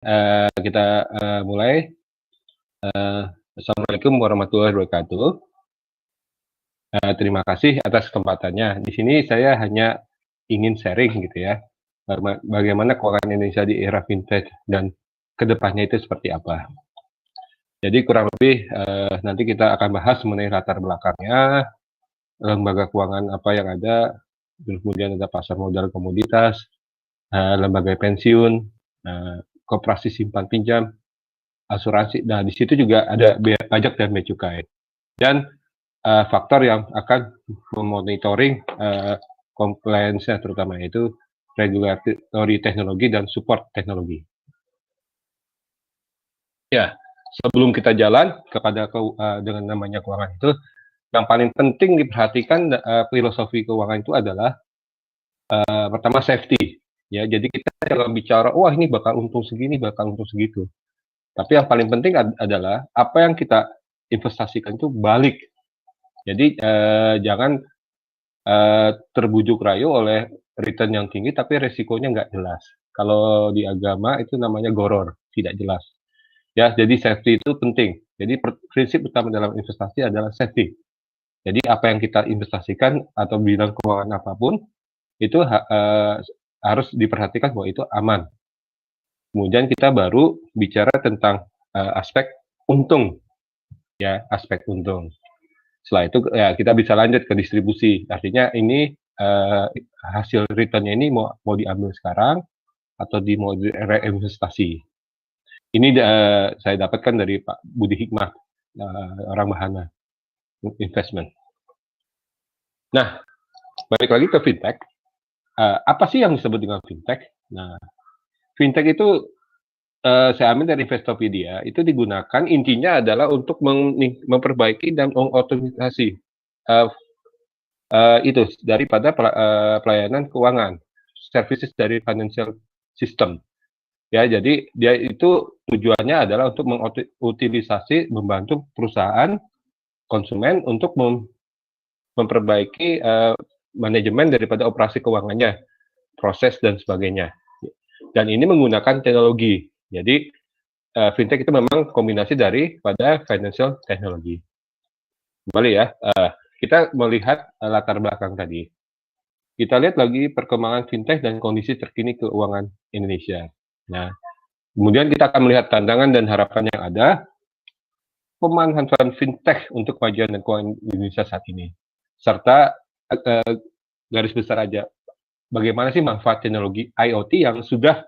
Kita mulai. Assalamualaikum warahmatullahi wabarakatuh. Terima kasih atas kesempatannya. Di sini saya hanya ingin sharing gitu ya, bagaimana keuangan Indonesia di era fintech dan kedepannya itu seperti apa. Jadi kurang lebih nanti kita akan bahas mengenai latar belakangnya, lembaga keuangan apa yang ada, kemudian ada pasar modal komoditas, lembaga pensiun, koperasi simpan pinjam, asuransi. Nah, di situ juga ada bea pajak dan bea cukai. Dan faktor yang akan memonitoring compliance-nya, terutama itu regulatory teknologi dan support teknologi. Ya, sebelum kita jalan kepada dengan namanya keuangan itu, yang paling penting diperhatikan filosofi keuangan itu adalah pertama safety. Ya, jadi kita jangan bicara, wah ini bakal untung segini, bakal untung segitu. Tapi yang paling penting adalah apa yang kita investasikan itu balik. Jadi jangan terbujuk rayu oleh return yang tinggi tapi resikonya nggak jelas. Kalau di agama itu namanya goror, tidak jelas. Ya, jadi safety itu penting. Jadi prinsip utama dalam investasi adalah safety. Jadi apa yang kita investasikan atau bidang keuangan apapun itu harus diperhatikan bahwa itu aman. Kemudian kita baru bicara tentang aspek untung, ya, aspek untung. Setelah itu ya kita bisa lanjut ke distribusi. Artinya ini hasil return-nya ini mau diambil sekarang atau mau reinvestasi. Ini saya dapatkan dari Pak Budi Hikmah, orang Bahana Investment. Nah, balik lagi ke fintech. Apa sih yang disebut dengan fintech? Nah, fintech itu saya ambil dari Investopedia, itu digunakan intinya adalah untuk memperbaiki dan mengotomatisasi itu daripada pelayanan keuangan, services dari financial system. Ya, jadi dia itu tujuannya adalah untuk mengutilisasi, membantu perusahaan konsumen untuk memperbaiki manajemen daripada operasi keuangannya, proses dan sebagainya. Dan ini menggunakan teknologi. Jadi fintech itu memang kombinasi daripada financial technology. Kembali ya, kita melihat latar belakang tadi. Kita lihat lagi perkembangan fintech dan kondisi terkini keuangan Indonesia. Nah, kemudian kita akan melihat tantangan dan harapan yang ada, pemanfaatan fintech untuk kemajuan dan keuangan Indonesia saat ini. Serta garis besar aja, bagaimana sih manfaat teknologi IoT yang sudah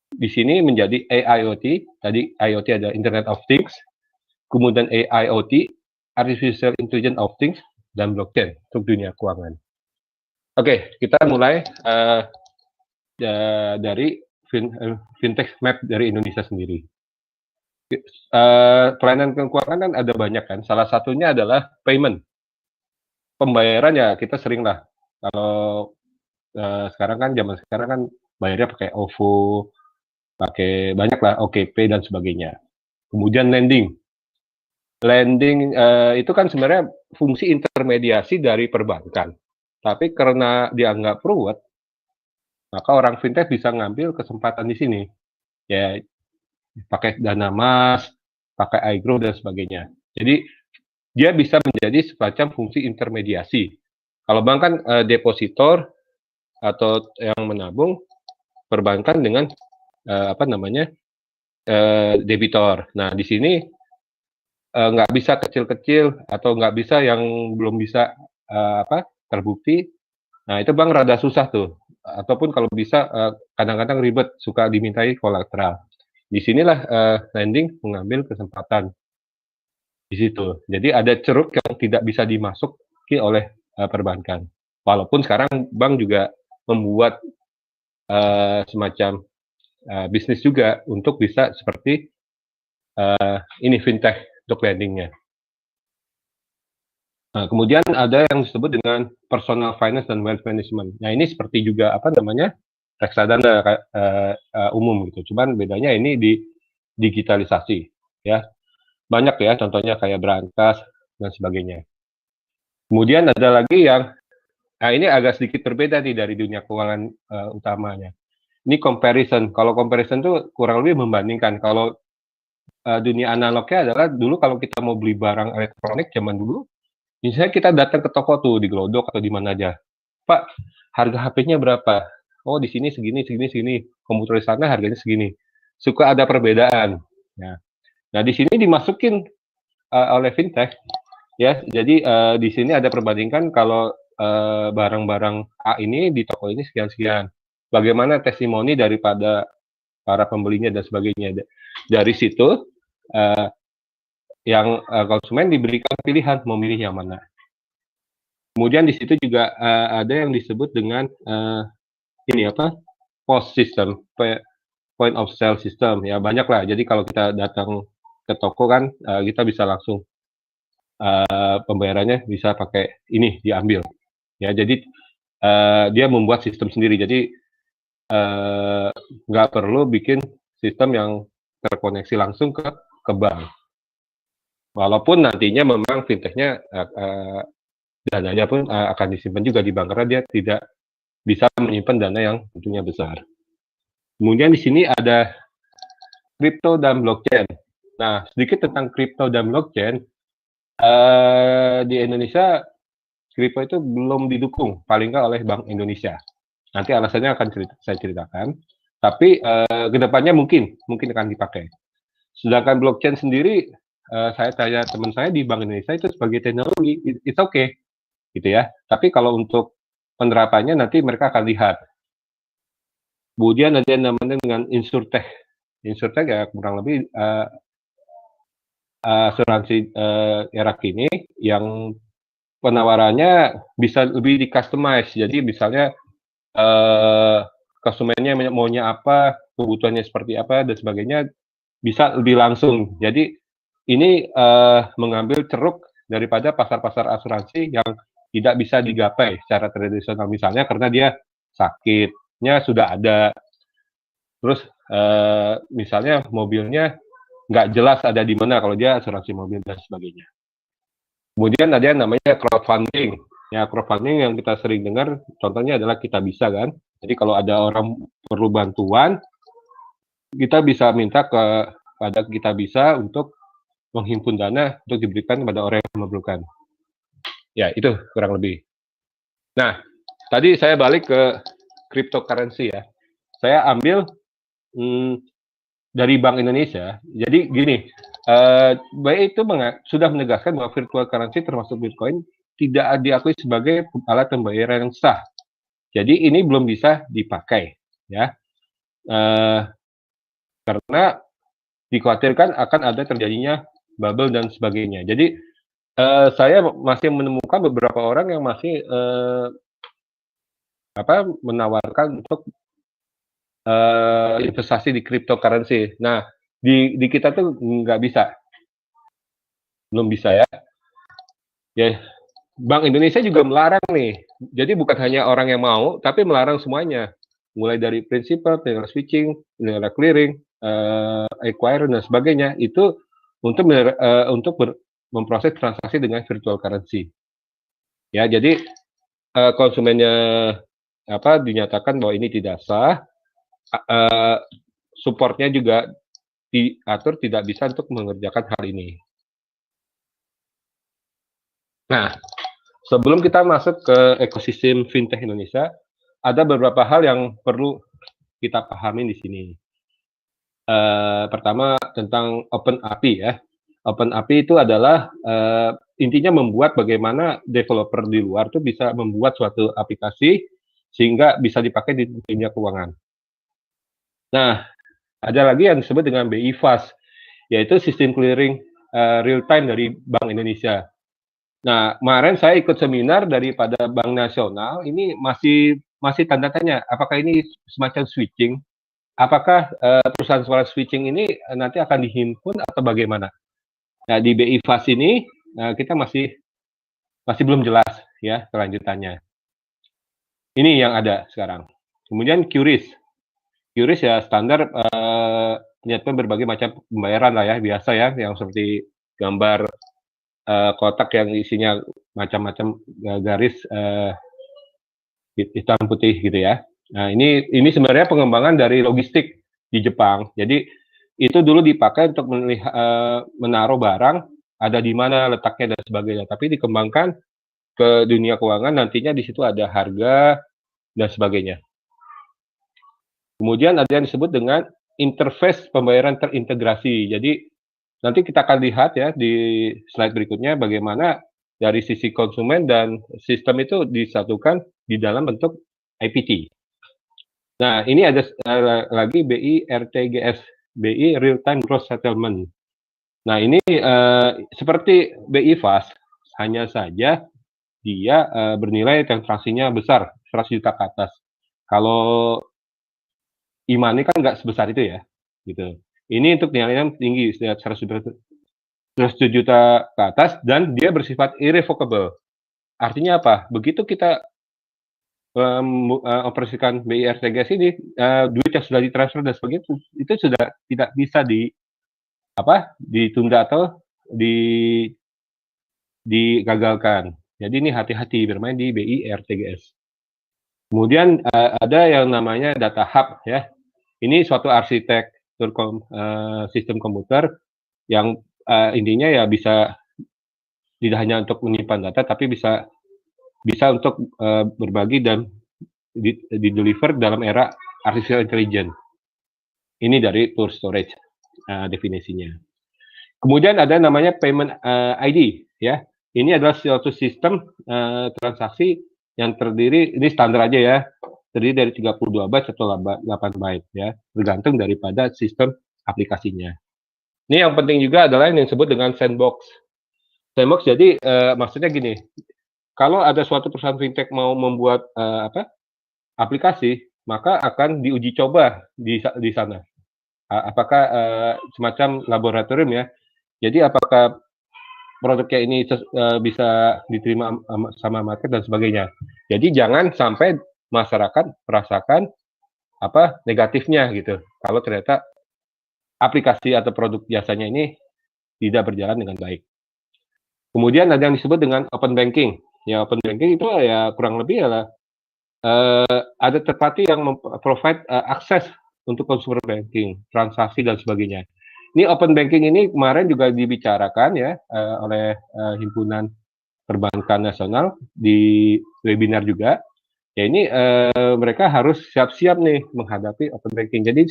di sini menjadi AIoT. Tadi IoT ada Internet of Things, kemudian AIoT, Artificial Intelligence of Things, dan blockchain untuk dunia keuangan. Oke, kita mulai dari fintech map dari Indonesia sendiri. Pelayanan keuangan kan ada banyak kan. Salah satunya adalah payment. Pembayaran ya kita sering lah. Kalau sekarang kan zaman sekarang kan bayarnya pakai OVO, pakai banyak lah OKP dan sebagainya. Kemudian lending. Lending itu kan sebenarnya fungsi intermediasi dari perbankan. Tapi karena dianggap ruwet, maka orang fintech bisa ngambil kesempatan di sini. Ya, pakai dana mas, pakai iGrow dan sebagainya. Jadi dia bisa menjadi semacam fungsi intermediasi. Kalau bank kan depositor atau yang menabung, perbankan dengan debitor. Nah, di sini nggak bisa kecil-kecil atau nggak bisa yang belum bisa terbukti. Nah, itu bank rada susah tuh. Ataupun kalau bisa kadang-kadang ribet, suka dimintai kolateral. Di sinilah lending mengambil kesempatan di situ. Jadi ada ceruk yang tidak bisa dimasuki oleh perbankan. Walaupun sekarang bank juga membuat semacam bisnis juga untuk bisa seperti ini fintech untuk lendingnya. Nah, kemudian ada yang disebut dengan personal finance dan wealth management. Nah, ini seperti juga reksadana umum gitu. Cuman bedanya ini di digitalisasi ya. Banyak ya contohnya kayak Brankas dan sebagainya. Kemudian ada lagi yang ini agak sedikit berbeda nih dari dunia keuangan utamanya. Ini comparison. Kalau comparison tuh kurang lebih membandingkan. Kalau dunia analognya adalah dulu kalau kita mau beli barang elektronik zaman dulu, misalnya kita datang ke toko tuh di Glodok atau di mana aja. Pak, harga HP-nya berapa? Oh, di sini segini, segini, segini. Komputer di sana harganya segini. Suka ada perbedaan. Ya. Nah, di sini dimasukin oleh fintech, ya. Jadi di sini ada perbandingan kalau barang-barang A ini di toko ini sekian-sekian. Bagaimana testimoni daripada para pembelinya dan sebagainya. Dari situ yang konsumen diberikan pilihan mau milih yang mana. Kemudian di situ juga ada yang disebut dengan ini apa? POS system, point of sale system, ya banyak lah. Jadi kalau kita datang ke toko kan kita bisa langsung pembayarannya bisa pakai ini diambil. Ya, jadi dia membuat sistem sendiri. Jadi nggak perlu bikin sistem yang terkoneksi langsung ke bank. Walaupun nantinya memang fintechnya dananya pun akan disimpan juga di bank karena dia tidak bisa menyimpan dana yang tentunya besar. Kemudian di sini ada kripto dan blockchain. Nah, sedikit tentang kripto dan blockchain. Di Indonesia, kripto itu belum didukung, paling nggak oleh Bank Indonesia. Nanti alasannya akan saya ceritakan. Tapi kedepannya mungkin akan dipakai. Sedangkan blockchain sendiri, saya tanya teman saya di Bank Indonesia itu sebagai teknologi, it's okay, gitu ya. Tapi kalau untuk penerapannya nanti mereka akan lihat. Kemudian ada yang namanya dengan insurtech. Insurtech ya kurang lebih asuransi era kini yang penawarannya bisa lebih di customize. Jadi misalnya konsumennya maunya apa, kebutuhannya seperti apa dan sebagainya bisa lebih langsung. Jadi ini mengambil ceruk daripada pasar-pasar asuransi yang tidak bisa digapai secara tradisional, misalnya karena dia sakitnya sudah ada, terus misalnya mobilnya nggak jelas ada di mana kalau dia asuransi mobil dan sebagainya. Kemudian ada yang namanya crowdfunding. Ya, crowdfunding yang kita sering dengar, contohnya adalah Kita Bisa kan. Jadi kalau ada orang perlu bantuan, kita bisa minta kepada Kita Bisa untuk menghimpun dana untuk diberikan kepada orang yang memerlukan. Ya, itu kurang lebih. Nah, tadi saya balik ke cryptocurrency ya. Saya ambil dari Bank Indonesia. Jadi gini, BI itu sudah menegaskan bahwa virtual currency termasuk Bitcoin tidak diakui sebagai alat pembayaran yang sah. Jadi ini belum bisa dipakai, ya, karena dikhawatirkan akan ada terjadinya bubble dan sebagainya. Jadi saya masih menemukan beberapa orang yang masih menawarkan untuk investasi di cryptocurrency. Nah, di kita tuh nggak bisa, belum bisa ya. Ya, Bank Indonesia juga melarang nih. Jadi bukan hanya orang yang mau, tapi melarang semuanya. Mulai dari prinsipal, nilai switching, nilai clearing, acquire dan sebagainya. Itu untuk memproses transaksi dengan virtual currency. Ya, jadi konsumennya dinyatakan bahwa ini tidak sah. Supportnya juga diatur tidak bisa untuk mengerjakan hal ini. Nah, sebelum kita masuk ke ekosistem fintech Indonesia, ada beberapa hal yang perlu kita pahami di sini. Pertama tentang Open API ya. Open API itu adalah intinya membuat bagaimana developer di luar tuh bisa membuat suatu aplikasi sehingga bisa dipakai di dunia keuangan. Nah, ada lagi yang disebut dengan BI Fast, yaitu sistem clearing real time dari Bank Indonesia. Nah, kemarin saya ikut seminar daripada Bank Nasional, ini masih tanda tanya, apakah ini semacam switching? Apakah perusahaan suara switching ini nanti akan dihimpun atau bagaimana? Nah, di BI Fast ini kita masih belum jelas ya kelanjutannya. Ini yang ada sekarang. Kemudian QRIS. QRIS ya standar penyiapan berbagai macam pembayaran lah ya, biasa ya, yang seperti gambar kotak yang isinya macam-macam garis hitam putih gitu ya. Nah, ini sebenarnya pengembangan dari logistik di Jepang. Jadi itu dulu dipakai untuk menaruh barang ada di mana letaknya dan sebagainya. Tapi dikembangkan ke dunia keuangan, nantinya di situ ada harga dan sebagainya. Kemudian ada yang disebut dengan interface pembayaran terintegrasi. Jadi nanti kita akan lihat ya di slide berikutnya bagaimana dari sisi konsumen dan sistem itu disatukan di dalam bentuk IPT. Nah, ini ada lagi BI RTGS, BI Real Time Gross Settlement. Nah, ini seperti BI Fast, hanya saja dia bernilai transaksinya besar, 100 juta ke atas. Kalau e-money kan nggak sebesar itu ya, gitu. Ini untuk nilainya tinggi, 100 juta ke atas, dan dia bersifat irrevocable. Artinya apa? Begitu kita operasikan BI RTGS ini, duit yang sudah ditransfer dan sebagainya itu sudah tidak bisa ditunda atau digagalkan. Jadi ini hati-hati bermain di BI RTGS. Kemudian ada yang namanya data hub ya. Ini suatu arsitektur sistem komputer yang intinya ya bisa tidak hanya untuk menyimpan data, tapi bisa untuk berbagi dan di-deliver dalam era artificial intelligence. Ini dari Pure Storage definisinya. Kemudian ada namanya payment ID ya. Ini adalah suatu sistem transaksi yang terdiri, ini standar aja ya, terdiri dari 32 byte atau 8 byte ya, bergantung daripada sistem aplikasinya. Ini yang penting juga adalah yang disebut dengan sandbox. Sandbox jadi maksudnya gini, kalau ada suatu perusahaan fintech mau membuat aplikasi, maka akan diuji coba di sana. Apakah semacam laboratorium ya. Jadi apakah produknya ini bisa diterima sama market dan sebagainya. Jadi jangan sampai masyarakat merasakan negatifnya gitu. Kalau ternyata aplikasi atau produk jasanya ini tidak berjalan dengan baik. Kemudian ada yang disebut dengan open banking. Ya, open banking itu ya kurang lebih adalah ada third party yang provide akses untuk consumer banking, transaksi dan sebagainya. Ini open banking ini kemarin juga dibicarakan ya oleh Himpunan Perbankan Nasional di webinar juga. Ya ini mereka harus siap-siap nih menghadapi open banking. Jadi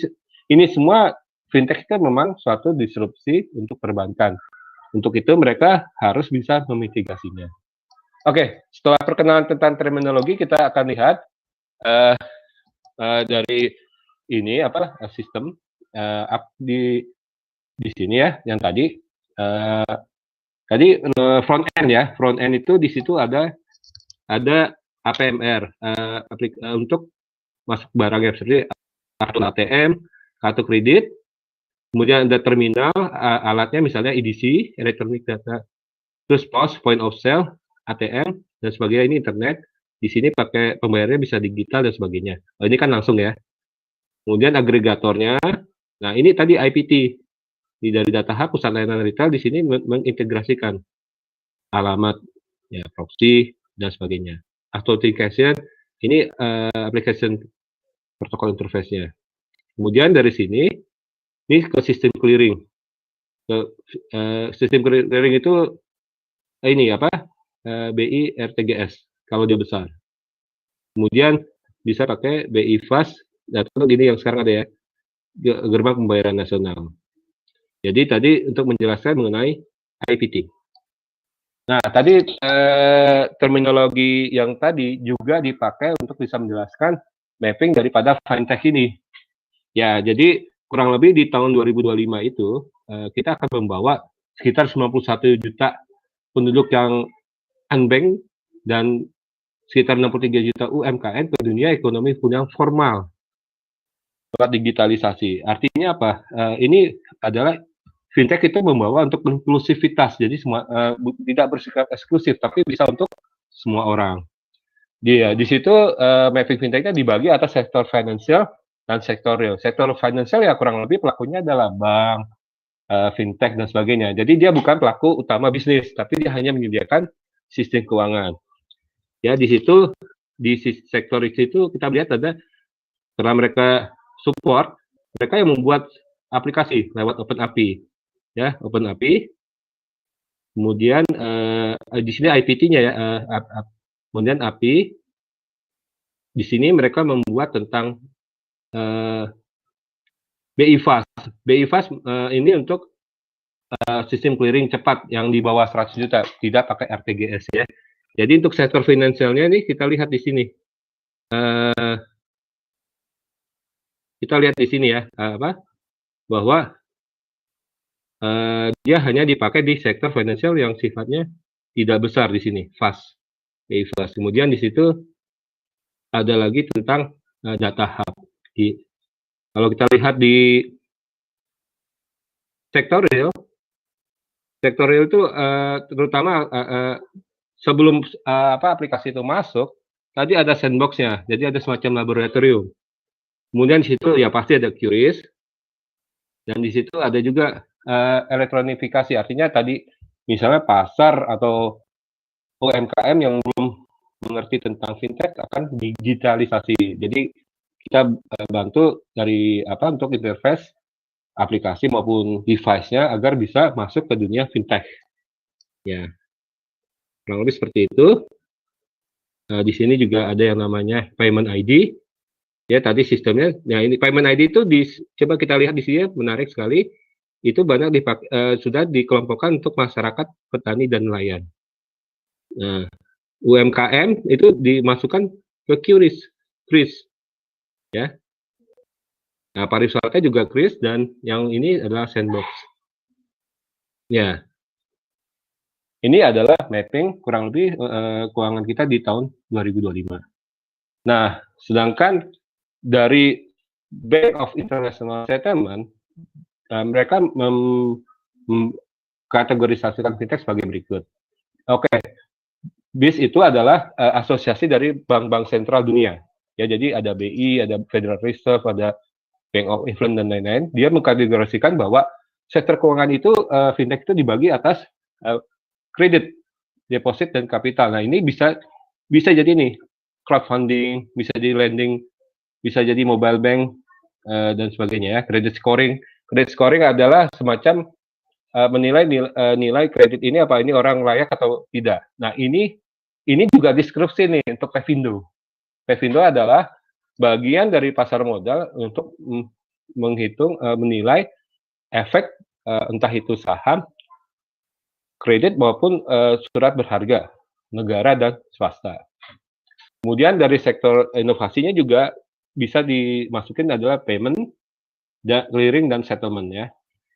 ini semua fintech itu memang suatu disrupsi untuk perbankan. Untuk itu mereka harus bisa memitigasinya. Oke, setelah perkenalan tentang terminologi, kita akan lihat dari ini sistem di sini ya, yang tadi front end ya, front end itu di situ ada APMR untuk masuk barang ya, seperti kartu ATM, kartu kredit, kemudian ada terminal alatnya misalnya EDC, Electronic Data, terus POS, Point of Sale, ATM dan sebagainya. Ini internet. Di sini pakai pembayarannya bisa digital dan sebagainya. Oh, ini kan langsung ya. Kemudian agregatornya. Nah, ini tadi IPT. Dari data hub, pusat layanan retail di sini mengintegrasikan alamat, ya, proxy dan sebagainya. Authentication, ini application protokol interface-nya. Kemudian dari sini, ini ke sistem clearing. Sistem clearing itu ini BI RTGS kalau dia besar. Kemudian bisa pakai BI Fast, atau gini yang sekarang ada ya, gerbang pembayaran nasional. Jadi tadi untuk menjelaskan mengenai IPT. Nah, tadi terminologi yang tadi juga dipakai untuk bisa menjelaskan mapping daripada fintech ini. Ya, jadi kurang lebih di tahun 2025 itu kita akan membawa sekitar 91 juta penduduk yang unbanked dan sekitar 63 juta UMKM ke dunia ekonomi yang formal lewat digitalisasi. Artinya apa? Ini adalah fintech itu membawa untuk inklusivitas, jadi semua tidak bersifat eksklusif, tapi bisa untuk semua orang. Di situ mapping fintechnya dibagi atas sektor finansial dan sektor real. Sektor finansial ya kurang lebih pelakunya adalah bank, fintech dan sebagainya. Jadi dia bukan pelaku utama bisnis, tapi dia hanya menyediakan sistem keuangan. Ya di situ di sektor itu kita lihat ada Setelah mereka support, mereka yang membuat aplikasi lewat OpenAPI, ya OpenAPI. Kemudian di sini IPT-nya ya, kemudian API. Di sini mereka membuat tentang BI Fast. BI Fast ini untuk sistem clearing cepat yang di bawah 100 juta, tidak pakai RTGS ya. Jadi untuk sektor finansialnya nih kita lihat di sini. Kita lihat di sini ya, bahwa dia hanya dipakai di sektor finansial yang sifatnya tidak besar di sini, fast. BI Fast. Kemudian di situ ada lagi tentang data hub. Kalau kita lihat di sektor real itu terutama sebelum aplikasi itu masuk, tadi ada sandbox-nya, jadi ada semacam laboratorium. Kemudian di situ ya pasti ada QRIS, dan di situ ada juga elektronifikasi, artinya tadi misalnya pasar atau UMKM yang belum mengerti tentang fintech akan digitalisasi. Jadi kita bantu dari untuk interface aplikasi maupun device-nya agar bisa masuk ke dunia fintech. Ya, kurang lebih seperti itu. Di sini juga ada yang namanya payment ID. Ya, tadi sistemnya. Nah, ini payment ID itu coba kita lihat di sini, menarik sekali. Itu banyak sudah dikelompokkan untuk masyarakat, petani, dan nelayan. Nah, UMKM itu dimasukkan ke QRIS. Ya. Nah, pariwisata juga QRIS, dan yang ini adalah sandbox. Ya. Ini adalah mapping kurang lebih keuangan kita di tahun 2025. Nah, sedangkan dari Bank of International Settlement, mereka kategorisasikan fintech sebagai berikut. Oke, BIS itu adalah asosiasi dari bank-bank sentral dunia. Ya, jadi ada BI, ada Federal Reserve, ada Bank of England dan lain-lain. Dia mengkategorisikan bahwa sektor keuangan itu fintech itu dibagi atas kredit, deposit, dan kapital. Nah, ini bisa jadi nih crowdfunding, bisa jadi lending, bisa jadi mobile bank dan sebagainya ya. Credit scoring adalah semacam menilai nilai kredit ini apa ini orang layak atau tidak. Nah, ini juga deskripsi nih untuk Pevindo. Pevindo adalah bagian dari pasar modal untuk menghitung menilai efek entah itu saham, kredit maupun surat berharga negara dan swasta. Kemudian dari sektor inovasinya juga bisa dimasukin adalah payment, clearing, dan settlement ya.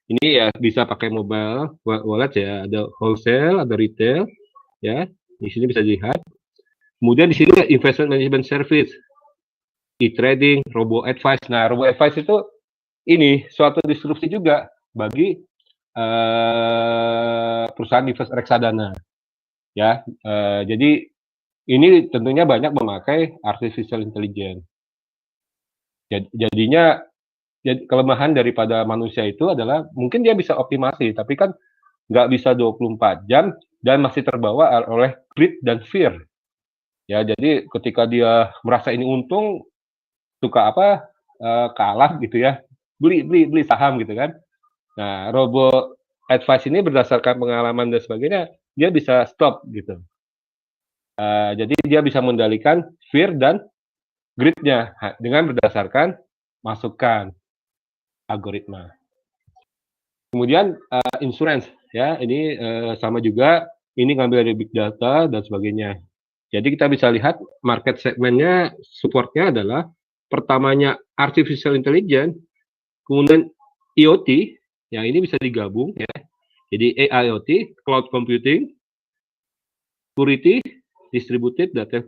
Ini ya bisa pakai mobile wallet ya, ada wholesale, ada retail ya. Di sini bisa dilihat. Kemudian di sini investment management service, e-trading, robo advice. Nah, robo advice itu ini suatu disrupsi juga bagi perusahaan investasi reksadana ya. Jadi ini tentunya banyak memakai artificial intelligence. Jadinya kelemahan daripada manusia itu adalah mungkin dia bisa optimasi, tapi kan nggak bisa 24 jam dan masih terbawa oleh greed dan fear. Ya, jadi ketika dia merasa ini untung, suka kalah gitu ya, beli saham gitu kan. Nah, robo advice ini berdasarkan pengalaman dan sebagainya, dia bisa stop gitu. Jadi dia bisa mengendalikan fear dan greed-nya dengan berdasarkan masukan algoritma. Kemudian insurance ya, ini sama juga, ini ngambil dari big data dan sebagainya. Jadi kita bisa lihat market segmennya, supportnya adalah pertamanya artificial intelligence, kemudian IoT, ya ini bisa digabung ya. Jadi AIoT, cloud computing, security, distributed data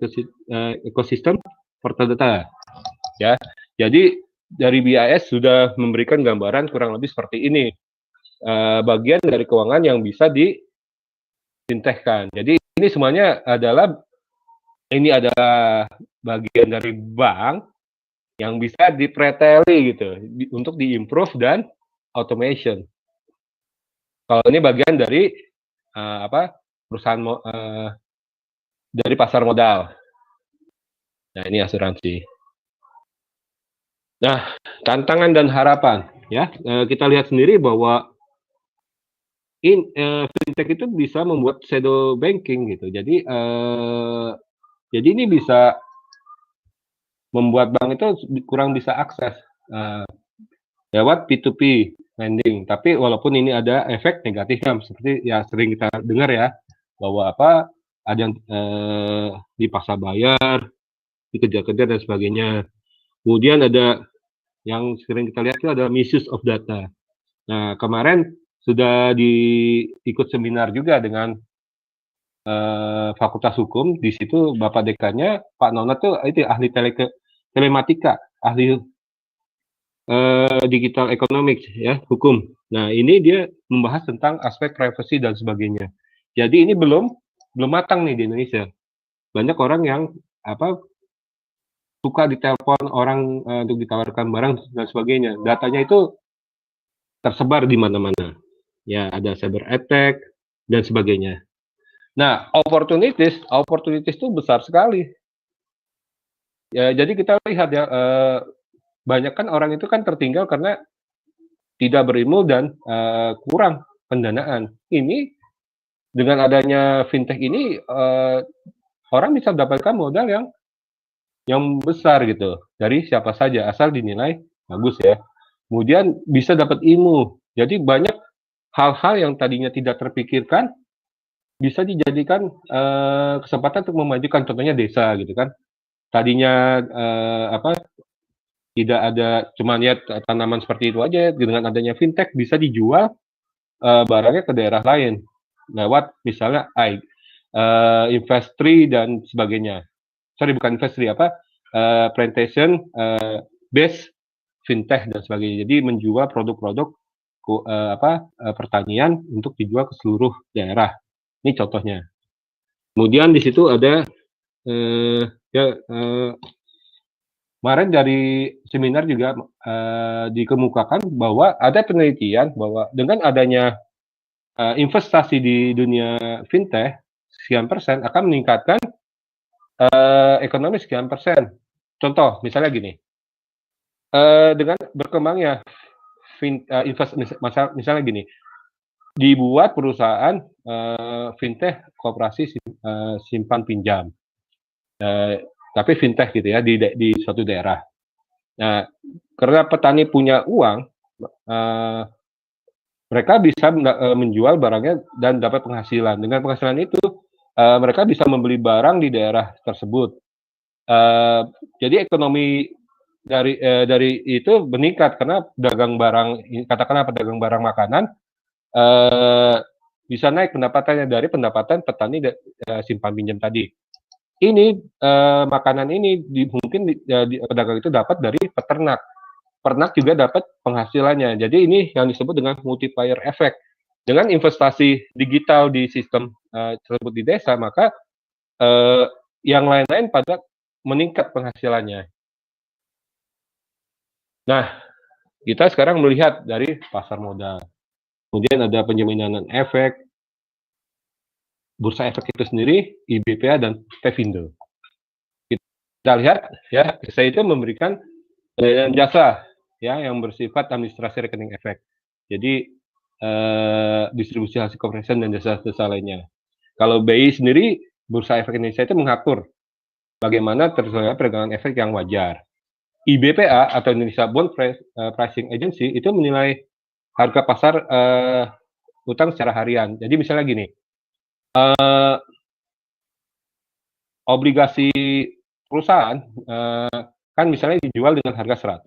ecosystem, portal data. Ya, jadi dari BIS sudah memberikan gambaran kurang lebih seperti ini. Bagian dari keuangan yang bisa difintechkan. Jadi ini semuanya adalah bagian dari bank yang bisa dipreteli gitu untuk diimprove dan automation. Kalau ini bagian dari perusahaan dari pasar modal. Nah, ini asuransi. Nah, tantangan dan harapan, ya, kita lihat sendiri bahwa fintech itu bisa membuat shadow banking gitu. Jadi ini bisa membuat bank itu kurang bisa akses lewat P2P lending. Tapi walaupun ini ada efek negatifnya, seperti ya sering kita dengar ya, bahwa ada yang dipaksa bayar, dikejar-kejar dan sebagainya. Kemudian ada yang sering kita lihat itu ada misuse of data. Nah, kemarin sudah ikut seminar juga dengan Fakultas Hukum. Di situ Bapak Dekannya Pak Nona tuh itu ahli telematika, ahli digital economics ya, hukum. Nah, ini dia membahas tentang aspek privacy dan sebagainya. Jadi ini belum matang nih di Indonesia. Banyak orang yang suka ditelepon orang untuk ditawarkan barang dan sebagainya. Datanya itu tersebar di mana-mana. Ya, ada cyber attack dan sebagainya. Nah, opportunities itu besar sekali. Ya, jadi kita lihat ya, banyak kan orang itu kan tertinggal karena tidak berilmu dan kurang pendanaan. Ini dengan adanya fintech ini orang bisa mendapatkan modal yang besar gitu dari siapa saja asal dinilai bagus ya. Kemudian bisa dapat ilmu. Jadi banyak hal-hal yang tadinya tidak terpikirkan bisa dijadikan kesempatan untuk memajukan, contohnya desa gitu kan. Tadinya tidak ada cuma lihat tanaman seperti itu aja, dengan adanya fintech bisa dijual barangnya ke daerah lain lewat misalnya Investri dan sebagainya. Sorry, bukan Investri, plantation base fintech dan sebagainya. Jadi menjual produk-produk pertanian untuk dijual ke seluruh daerah. Ini contohnya. Kemudian di situ ada kemarin dari seminar juga dikemukakan bahwa ada penelitian bahwa dengan adanya investasi di dunia fintech sekian persen akan meningkatkan ekonomi sekian persen. Contoh, misalnya gini, dengan berkembangnya misalnya gini, dibuat perusahaan fintech kooperasi simpan pinjam, tapi fintech gitu ya di suatu daerah. Nah, karena petani punya uang, mereka bisa menjual barangnya dan dapat penghasilan. Dengan penghasilan itu, mereka bisa membeli barang di daerah tersebut. Jadi ekonomi dari itu meningkat karena pedagang barang, katakanlah pedagang barang makanan, bisa naik pendapatannya dari pendapatan petani simpan pinjam tadi. Ini makanan ini mungkin pedagang itu dapat dari peternak. Peternak juga dapat penghasilannya. Jadi ini yang disebut dengan multiplier effect. Dengan investasi digital di sistem tersebut di desa, maka yang lain-lain pada meningkat penghasilannya. Nah, kita sekarang melihat dari pasar modal. Kemudian ada penjaminan efek, bursa efek itu sendiri, IBPA dan Tevindo. Kita lihat ya, saya itu memberikan jasa ya yang bersifat administrasi rekening efek. Jadi distribusi hasil conversion dan jasa-jasa lainnya. Kalau BI sendiri, Bursa Efek Indonesia itu mengatur bagaimana terselenggara perdagangan efek yang wajar. IBPA atau Indonesia Bond Pricing Agency itu menilai harga pasar utang secara harian. Jadi misalnya gini, obligasi perusahaan kan misalnya dijual dengan harga 100.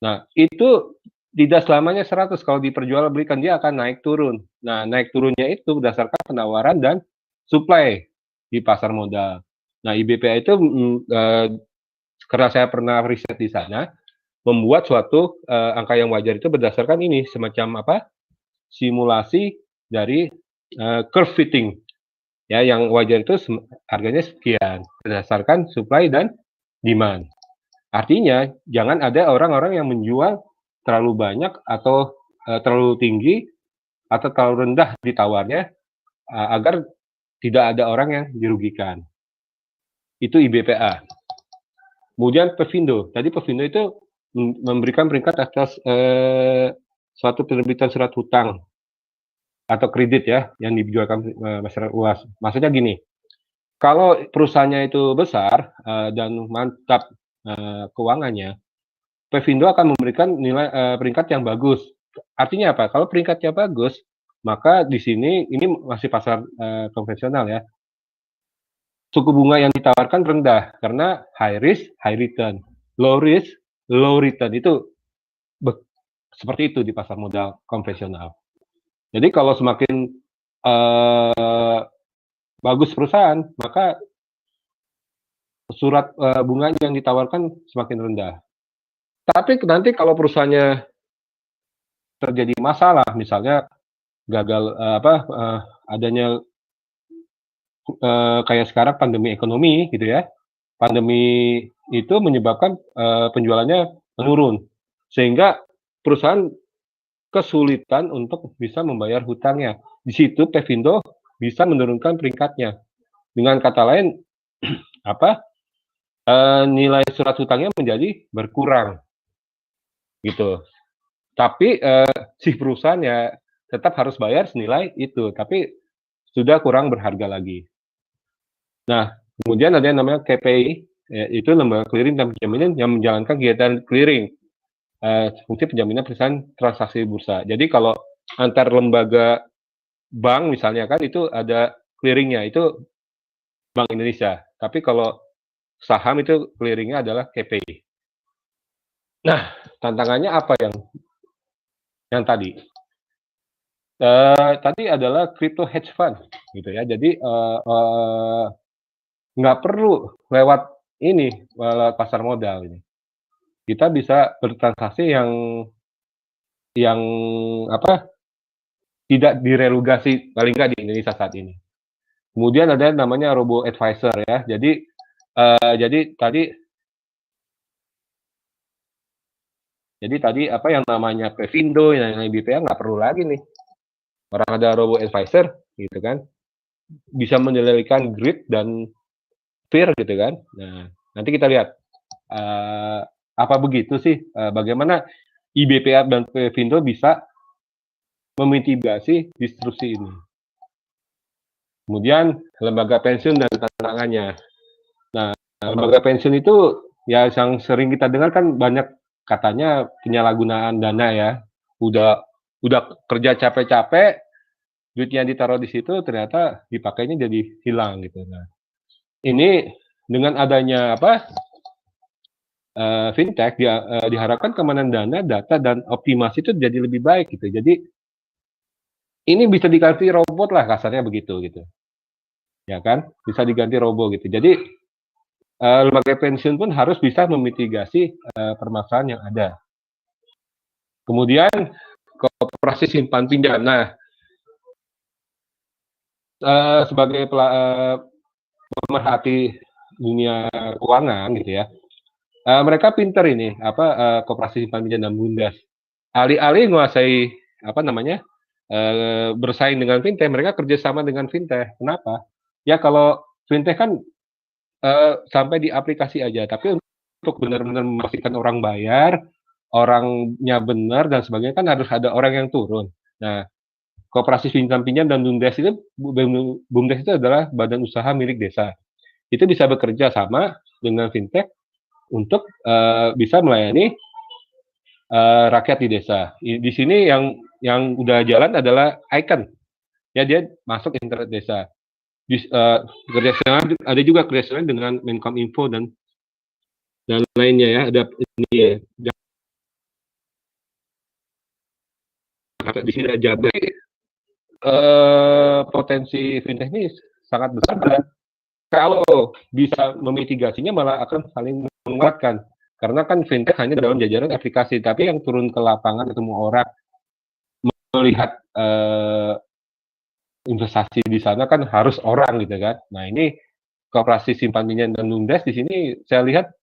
Nah, itu tidak selamanya 100. Kalau diperjualbelikan dia akan naik turun. Nah, naik turunnya itu berdasarkan penawaran dan supply di pasar modal. Nah, IBPA itu karena saya pernah riset di sana, membuat suatu angka yang wajar itu berdasarkan ini, semacam simulasi dari curve fitting. Ya, yang wajar itu harganya sekian berdasarkan supply dan demand. Artinya jangan ada orang-orang yang menjual terlalu banyak atau terlalu tinggi atau terlalu rendah ditawarnya agar tidak ada orang yang dirugikan. Itu IBPA. Kemudian Pevindo. Tadi Pevindo itu memberikan peringkat atas suatu penerbitan surat hutang atau kredit ya yang dijualkan masyarakat luas. Maksudnya gini, kalau perusahaannya itu besar dan mantap keuangannya, Pevindo akan memberikan nilai peringkat yang bagus. Artinya apa? Kalau peringkatnya bagus, maka di sini ini masih pasar konvensional ya. Suku bunga yang ditawarkan rendah karena high risk, high return. Low risk, low return itu seperti itu di pasar modal konvensional. Jadi kalau semakin bagus perusahaan, maka surat bunga yang ditawarkan semakin rendah. Tapi nanti kalau perusahaannya terjadi masalah, misalnya gagal adanya kayak sekarang pandemi ekonomi gitu ya, pandemi itu menyebabkan penjualannya menurun, sehingga perusahaan kesulitan untuk bisa membayar hutangnya. Di situ Pevindo bisa menurunkan peringkatnya. Dengan kata lain, nilai surat hutangnya menjadi berkurang, gitu. Tapi si perusahaan ya tetap harus bayar senilai itu, tapi sudah kurang berharga lagi. Nah, kemudian ada yang namanya KPI, itu lembaga clearing dan penjaminan yang menjalankan kegiatan clearing, fungsi penjaminan perusahaan transaksi bursa. Jadi kalau antar lembaga bank misalnya kan itu ada clearingnya, itu Bank Indonesia. Tapi kalau saham itu clearingnya adalah KPI. Nah, tantangannya apa yang tadi? Tadi adalah crypto hedge fund, gitu ya. Jadi nggak perlu lewat ini, lewat pasar modal ini. Kita bisa bertransaksi yang tidak direlugasi paling nggak di Indonesia saat ini. Kemudian ada namanya robo advisor ya. Jadi tadi apa yang namanya Pevindo, yang namanya BPA nggak perlu lagi nih. Orang ada robo advisor gitu kan, bisa mengendalikan grid dan fear gitu kan. Nah, nanti kita lihat apa begitu sih, bagaimana IBPA dan Pevindo bisa memitigasi disrupsi ini. Kemudian lembaga pensiun dan tantangannya. Nah, lembaga pensiun itu ya yang sering kita dengar kan banyak katanya penyalahgunaan dana ya. Udah kerja capek-capek, duitnya ditaruh di situ ternyata dipakainya jadi hilang gitu. Nah, ini dengan adanya fintech diharapkan keamanan dana, data dan optimasi itu jadi lebih baik gitu. Jadi ini bisa diganti robot lah kasarnya begitu gitu. Ya kan? Bisa diganti robot gitu. Jadi lembaga pensiun pun harus bisa memitigasi permasalahan yang ada. Kemudian koperasi simpan pinjam. Nah, sebagai pemerhati dunia keuangan gitu ya, mereka pinter ini koperasi simpan pinjam dan Bundas. Alih-alih menguasai bersaing dengan fintech, mereka kerjasama dengan fintech. Kenapa? Ya kalau fintech kan sampai di aplikasi aja, tapi untuk benar-benar memastikan orang bayar, orangnya benar dan sebagainya kan harus ada orang yang turun. Nah, koperasi simpan pinjam dan BUMDes itu adalah badan usaha milik desa. Itu bisa bekerja sama dengan fintech untuk bisa melayani rakyat di desa. Di sini yang udah jalan adalah Icon. Ya, dia masuk internet desa. Kerjasama ada juga kerjasama dengan Menkominfo dan lainnya ya. Ada ini ya. Di sini ada Jabar. Potensi fintech ini sangat besar dan kalau bisa memitigasinya malah akan saling menguatkan. Karena kan fintech hanya dalam jajaran aplikasi, tapi yang turun ke lapangan ketemu orang melihat investasi di sana kan harus orang gitu kan. Nah, ini koperasi simpan pinjam dan Bundas di sini saya lihat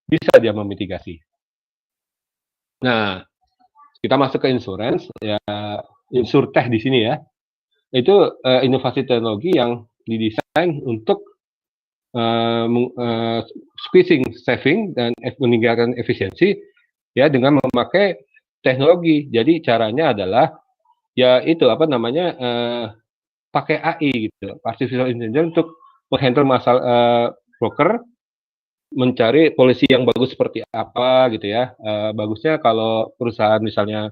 bisa dia memitigasi. Nah, kita masuk ke insurance ya, insurtech di sini ya. Itu inovasi teknologi yang didesain untuk squeezing saving dan meningkatkan efisiensi ya dengan memakai teknologi. Jadi caranya adalah ya itu apa namanya pakai AI gitu, artificial intelligence untuk menghandle masalah broker, mencari polisi yang bagus seperti apa gitu ya. Bagusnya kalau perusahaan misalnya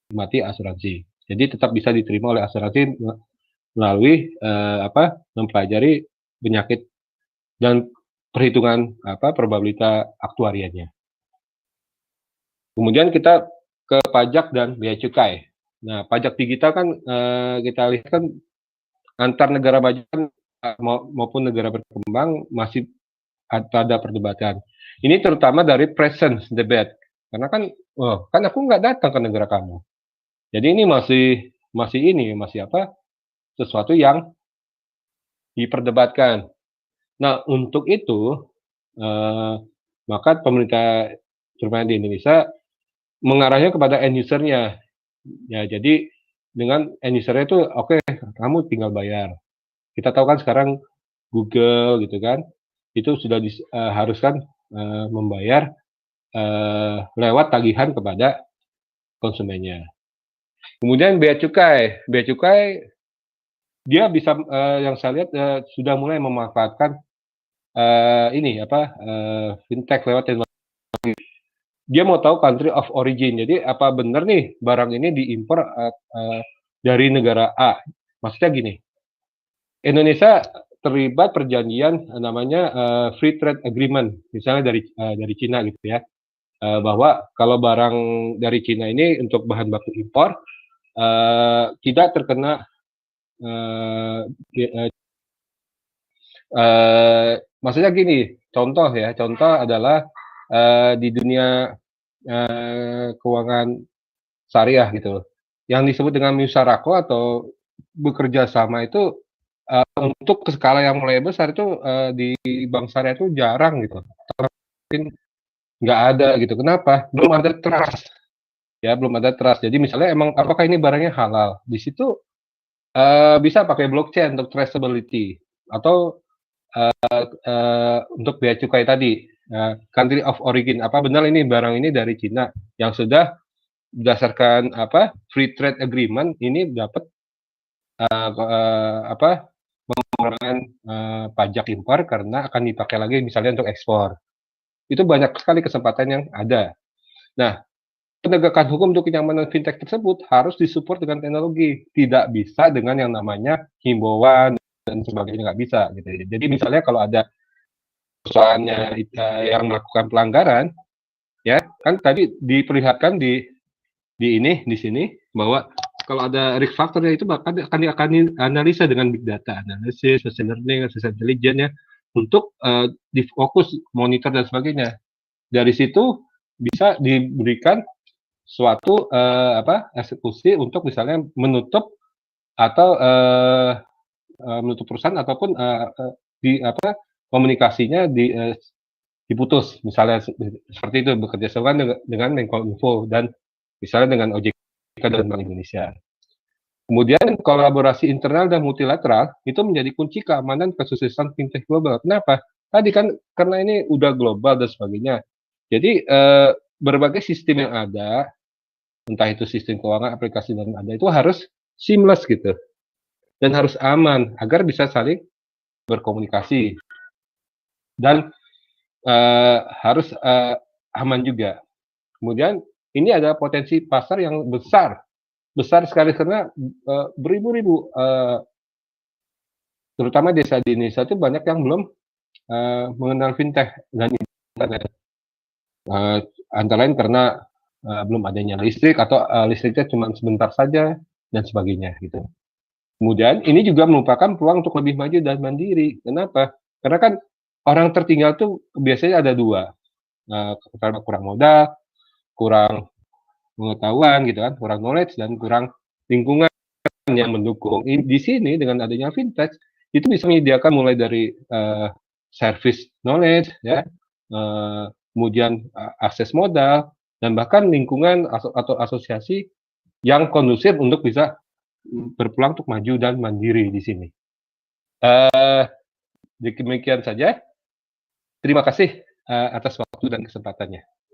mati asuransi, jadi tetap bisa diterima oleh asuransi melalui mempelajari penyakit dan perhitungan probabilitas aktuarianya. Kemudian kita ke pajak dan bea cukai. Nah, pajak digital kan kita lihat kan antar negara maju maupun negara berkembang masih ada perdebatan. Ini terutama dari presence debate. Karena kan, kan aku nggak datang ke negara kamu. Jadi ini masih sesuatu yang diperdebatkan. Nah, untuk itu, maka pemerintah terutama di Indonesia mengarahnya kepada end user-nya. Ya, jadi dengan end user-nya itu oke, kamu tinggal bayar. Kita tahu kan sekarang Google gitu kan, itu sudah diharuskan membayar lewat tagihan kepada konsumennya. Kemudian bea cukai dia bisa yang saya lihat sudah mulai memanfaatkan fintech lewat teknologi. Dia mau tahu country of origin. Jadi apa benar nih barang ini diimpor dari negara A? Maksudnya gini, Indonesia terlibat perjanjian namanya free trade agreement, misalnya dari Cina gitu ya, bahwa kalau barang dari Cina ini untuk bahan baku impor tidak terkena maksudnya gini, contoh adalah di dunia keuangan syariah gitu, yang disebut dengan musyarakah atau bekerja sama itu untuk skala yang mulai besar itu di bank syariah itu jarang gitu, mungkin nggak ada gitu. Kenapa? Belum ada trust, ya belum ada trust. Jadi misalnya emang apakah ini barangnya halal? Di situ bisa pakai blockchain untuk traceability atau untuk bea cukai tadi, country of origin. Apa benar ini barang ini dari Cina yang sudah berdasarkan free trade agreement ini dapat pengurangan pajak impor karena akan dipakai lagi misalnya untuk ekspor. Itu banyak sekali kesempatan yang ada. Nah, penegakan hukum untuk kenyamanan fintech tersebut harus disupport dengan teknologi, tidak bisa dengan yang namanya himbauan dan sebagainya, nggak bisa gitu. Jadi misalnya kalau ada perusahaannya yang melakukan pelanggaran, ya kan tadi diperlihatkan di sini bahwa kalau ada risk factornya itu akan dianalisa dengan big data, analisis, social learning, social intelligence ya, untuk difokus, monitor dan sebagainya. Dari situ bisa diberikan suatu eksekusi untuk misalnya menutup atau menutup perusahaan ataupun komunikasinya diputus, misalnya seperti itu, bekerja sama dengan Menkominfo dan misalnya dengan OJK dan Bank Indonesia. Kemudian kolaborasi internal dan multilateral itu menjadi kunci keamanan kesuksesan fintech global. Kenapa? Tadi kan karena ini udah global dan sebagainya. Jadi berbagai sistem yang ada, entah itu sistem keuangan, aplikasi dan ada itu harus seamless gitu dan harus aman agar bisa saling berkomunikasi dan harus aman juga. Kemudian ini ada potensi pasar yang besar sekali karena beribu-ribu terutama desa di Indonesia itu banyak yang belum mengenal fintech dan internet. Antara lain karena belum adanya listrik atau listriknya cuma sebentar saja dan sebagainya gitu. Kemudian ini juga merupakan peluang untuk lebih maju dan mandiri. Kenapa? Karena kan orang tertinggal tuh biasanya ada dua, karena kurang modal, kurang pengetahuan gitu kan, kurang knowledge dan kurang lingkungan yang mendukung. Di sini dengan adanya fintech itu bisa menyediakan mulai dari service knowledge ya, kemudian akses modal dan bahkan lingkungan atau asosiasi yang kondusif untuk bisa berpeluang untuk maju dan mandiri di sini. Demikian saja. Terima kasih atas waktu dan kesempatannya.